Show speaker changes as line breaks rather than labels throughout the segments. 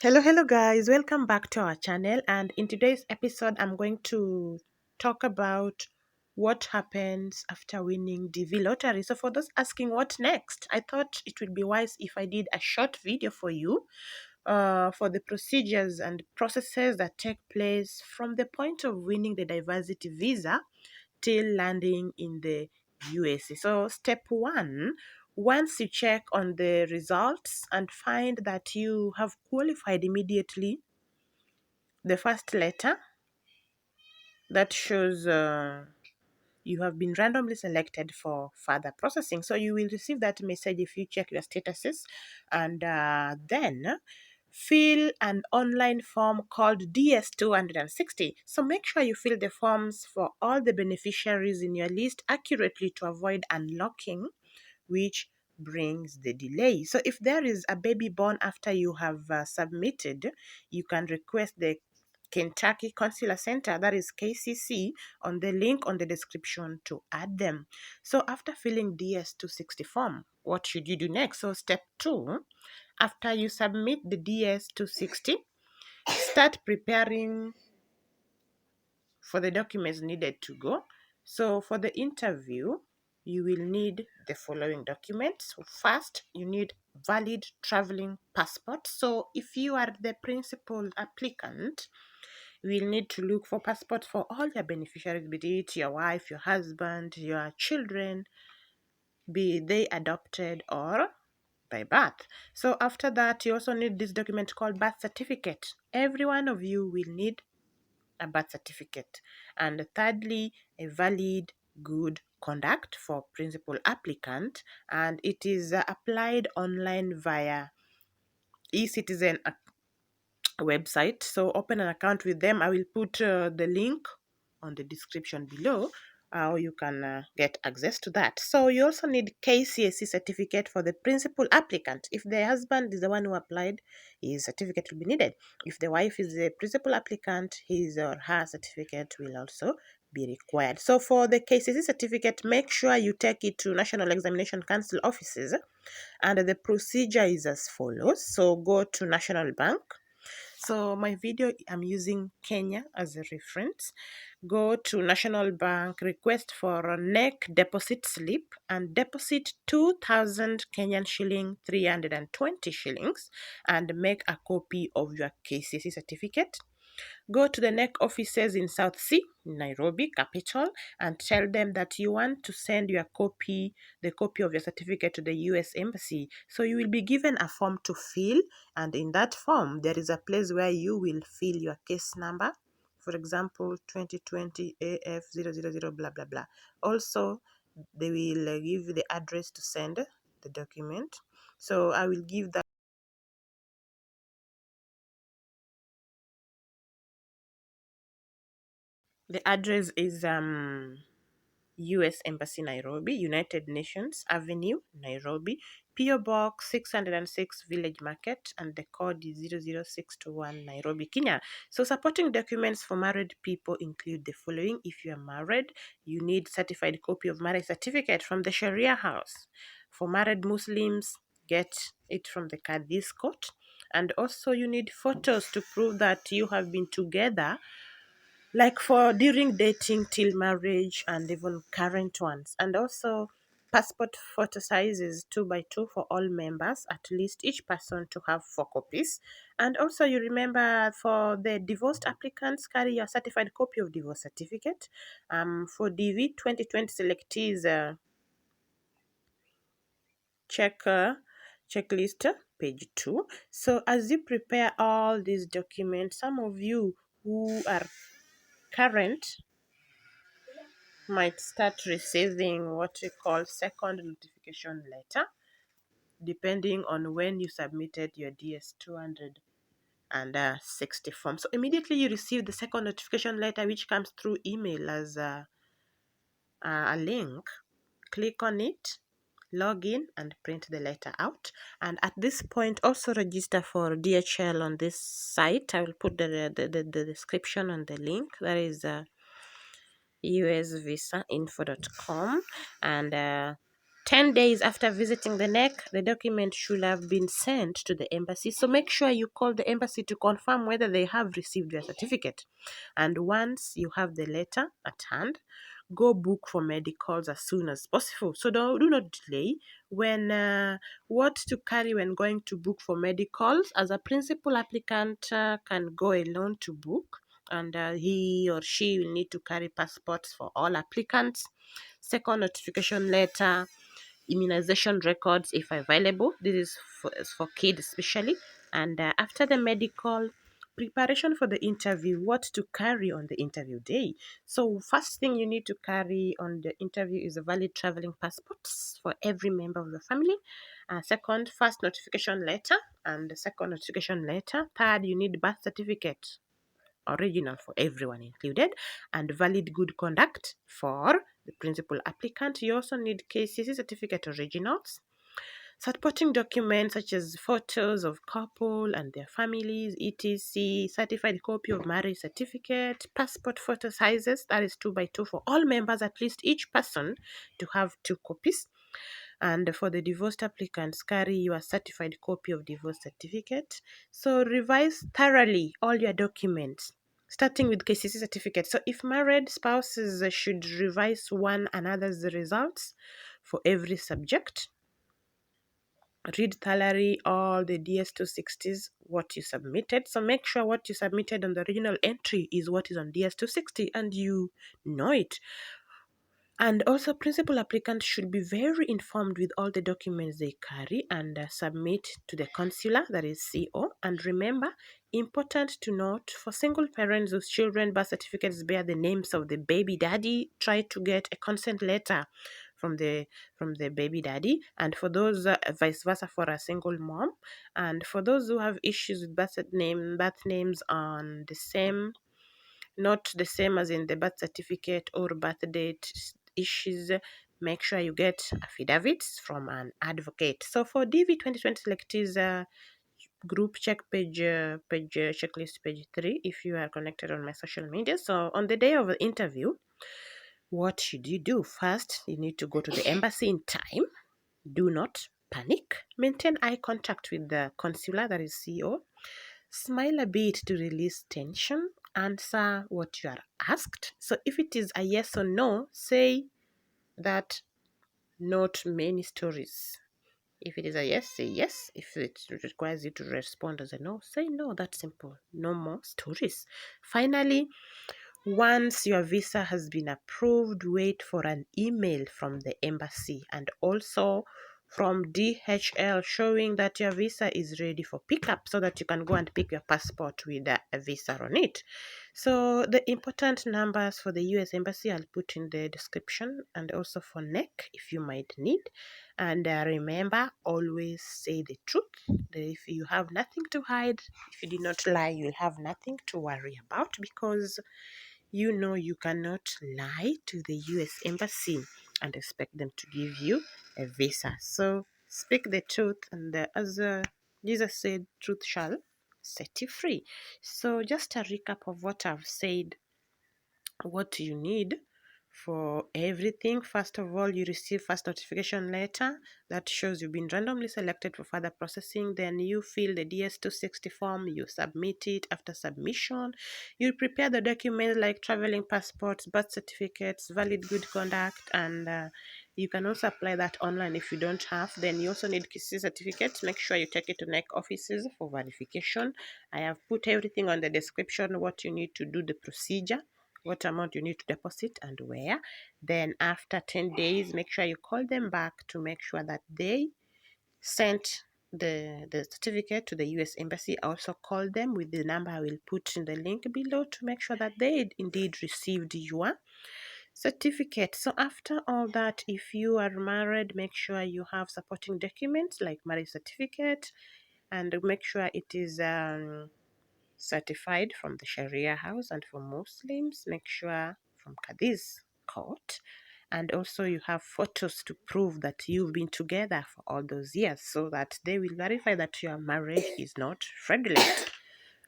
Hello guys, welcome back to our channel. And in today's episode, I'm going to talk about what happens after winning DV lottery. So, for those asking what next, I thought it would be wise if I did a short video for you for the procedures and processes that take place from the point of winning the diversity visa till landing in the USA. So, step one, once you check on the results and find that you have qualified immediately, the first letter that shows you have been randomly selected for further processing. So you will receive that message if you check your statuses, and then fill an online form called DS260. So make sure you fill the forms for all the beneficiaries in your list accurately to avoid unlocking, which brings the delay. So if there is a baby born after you have submitted, you can request the Kentucky Consular Center, that is KCC, on the link on the description to add them. So after filling DS260 form, what should you do next? So step two, after you submit the DS260, start preparing for the documents needed to go. So for the interview, you will need the following documents. So first, you need valid traveling passport. So if you are the principal applicant, we'll need to look for passports for all your beneficiaries, be it your wife, your husband, your children, be they adopted or by birth. So after that, you also need this document called birth certificate. Every one of you will need a birth certificate. And thirdly, a valid good conduct for principal applicant, and it is applied online via e-citizen website. So open an account with them. I will put the link on the description below, or you can get access to that. So you also need KCSE certificate for the principal applicant. If the husband is the one who applied, his certificate will be needed. If the wife is the principal applicant, his or her certificate will also be required. So for the KCSE certificate, make sure you take it to National Examination Council offices, and the procedure is as follows. So go to National Bank. So my video, I'm using Kenya as a reference. Go to National Bank, request for a NEC deposit slip, and deposit 2,000 Kenyan shilling, 320 shillings, and make a copy of your KCC certificate. Go to the NEC offices in South Sea, Nairobi, capital, and tell them that you want to send your copy, the copy of your certificate, to the US Embassy. So you will be given a form to fill, and in that form, there is a place where you will fill your case number. For example, 2020 AF000 blah blah blah. Also, they will give you the address to send the document. So I will give that. The address is US Embassy, Nairobi, United Nations Avenue, Nairobi, PO Box 606, Village Market, and the code is 00621, Nairobi, Kenya. So supporting documents for married people include the following. If you are married, you need certified copy of marriage certificate from the Sharia house. For married Muslims, get it from the Qadhi's court. And also you need photos to prove that you have been together, like for during dating till marriage, and even current ones. And also passport photo sizes 2 by 2 for all members, at least each person to have 4 copies. And also you remember, for the divorced applicants, carry your certified copy of divorce certificate. For DV 2020 selectees, check checklist page 2. So as you prepare all these documents, some of you who are current might start receiving what we call second notification letter, depending on when you submitted your DS260 form. So immediately you receive the second notification letter, which comes through email as a link. Click on it, log in, and print the letter out. And at this point, also register for DHL on this site. I will put the description on the link. That is usvisainfo.com, and 10 days after visiting the neck, the document should have been sent to the embassy. So make sure you call the embassy to confirm whether they have received your certificate. And once you have the letter at hand, go book for medicals as soon as possible. So do not delay. What to carry when going to book for medicals? As a principal applicant can go alone to book, and he or she will need to carry passports for all applicants, second notification letter, immunization records if available. This is for kids especially. And after the medical, preparation for the interview, what to carry on the interview day. So first thing you need to carry on the interview is a valid traveling passports for every member of the family. Second, first notification letter and the second notification letter. Third, you need birth certificate, original for everyone included, and valid good conduct for the principal applicant. You also need KCC certificate originals, supporting documents such as photos of couple and their families, etc., certified copy of marriage certificate, passport photo sizes, that is 2 by 2 for all members, at least each person to have 2 copies. And for the divorced applicants, carry your certified copy of divorce certificate. So revise thoroughly all your documents, starting with KCC certificate. So if married spouses should revise one another's results for every subject. Read thoroughly all the DS260s, what you submitted. So make sure what you submitted on the original entry is what is on DS260 and you know it. And also, principal applicants should be very informed with all the documents they carry and submit to the consular, that is CO. And remember, important to note, for single parents whose children birth certificates bear the names of the baby daddy, try to get a consent letter from the baby daddy. And for those vice versa for a single mom, and for those who have issues with birth names on the same, not the same as in the birth certificate or birth date issues, make sure you get affidavits from an advocate. So for DV 2020 selectees, group check page checklist page 3 if you are connected on my social media. So on the day of the interview, what should you do? First, you need to go to the embassy in time. Do not panic. Maintain eye contact with the consular, that is CO. Smile a bit to release tension. Answer what you are asked. So if it is a yes or no, say that, not many stories. If it is a yes, say yes. If it requires you to respond as a no, say no. That's simple. No more stories. Finally, once your visa has been approved, wait for an email from the embassy and also from DHL showing that your visa is ready for pickup so that you can go and pick your passport with a visa on it. So the important numbers for the US Embassy I'll put in the description, and also for NEC if you might need. And remember, always say the truth. If you have nothing to hide, if you did not lie, you'll have nothing to worry about, because you know you cannot lie to the US Embassy and expect them to give you a visa. So speak the truth, and as Jesus said, truth shall set you free. So just a recap of what I've said, what you need for everything. First of all, you receive first notification letter that shows you've been randomly selected for further processing. Then you fill the DS260 form, you submit it. After submission, you prepare the documents like traveling passports, birth certificates, valid good conduct, and you can also apply that online if you don't have. Then you also need KC certificates. Make sure you take it to NEC offices for verification. I have put everything on the description, what you need to do, the procedure, what amount you need to deposit and where. Then after 10 days, make sure you call them back to make sure that they sent the certificate to the US Embassy. Also call them with the number I will put in the link below to make sure that they indeed received your certificate. So after all that, if you are married, make sure you have supporting documents like marriage certificate, and make sure it is certified from the Sharia house, and for Muslims, make sure from Qadi's court. And also you have photos to prove that you've been together for all those years, so that they will verify that your marriage is not fraudulent.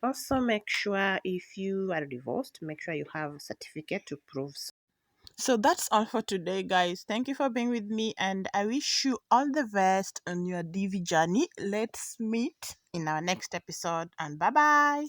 Also make sure if you are divorced, make sure you have a certificate to prove. So that's all for today, guys. Thank you for being with me, and I wish you all the best on your DV journey. Let's meet in our next episode, and bye bye.